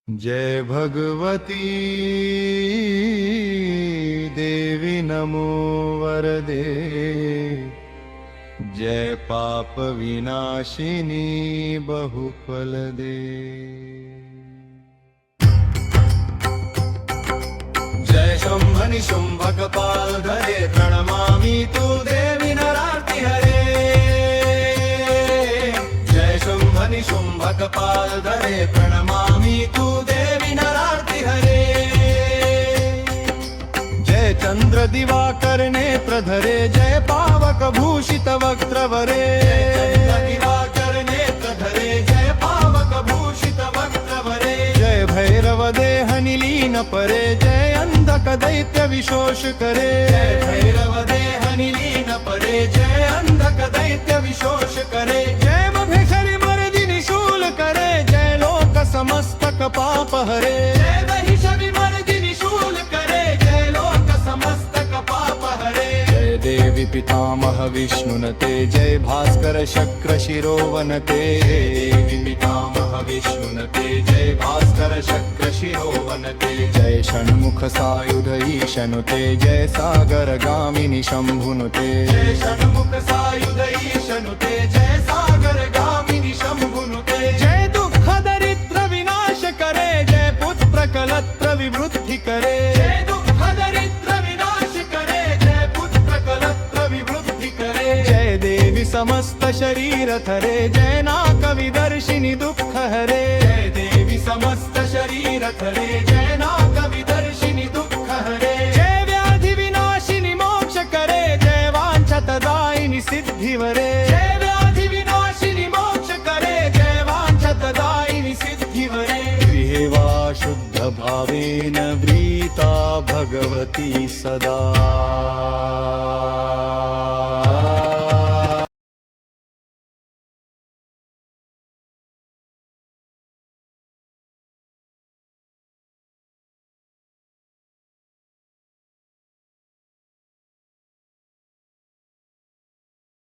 जय भगवती देवी नमो वरदे, जय पाप विनाशिनी बहुफल दे। जय शंभनि शुंभ कपाल धरे, प्रणमामि तु देवी नरार्ति हरे। जय शंभनि शुंभ कपाल धरे, प्रणमामि तु देवी नरार्ति हरे। जय चंद्र दिवाकर नेत्र धरे, जय पावक भूषित वक्त्रवरे। दिवाकर नेत्र धरे, जय पावक भूषित वक्त्रवरे। जय भैरव देह निलीन परे, जय अंधक दैत्य विशोष करे। जय भैरव देह निलीन परे, जय अंधक दैत्य विशोष करे। जय महेश्वरी मर्दिनी शूल करे, जय लोक समस्तक पाप हरे। जय महिषी मर्दिनी शूल करे, जय लोक समस्तक पाप हरे। जय देवी पितामह विष्णुनते, जय भास्कर शक्र शिरोवनते। देवी पितामह विष्णुनते, जय भास्कर शक्र शिरोवनते। जय षण्मुख सायुध ईशनुते, जय सागर गामिनी शंभुनुते। जय षण्मुख सायुध ईशनुते, जय सागर गामिनी शंभुनुते। जय दुःख दरिद्र विनाश करे, जय पुत्र कलत्र विवृद्धि करे। जय दुःख दरिद्र विनाश करे, जय पुत्र कलत्र विवृद्धि करे। जय देवी समस्त शरीर थरे, जय नाक विदर्शिनी दुःख हरे। जय देवी समस्त शरीर थरे, जय नाक विदर्शिनी दुःख हरे। जय व्याधि विनाशिनी मोक्ष करे, जय वाञ्छतदायिनी सिद्धि वरे। जय व्याधि विनाशिनी मोक्ष करे, जय वाञ्छतदायिनी सिद्धि वरे। गृहे वा शुद्ध भावेन व्रीता भगवती सदा।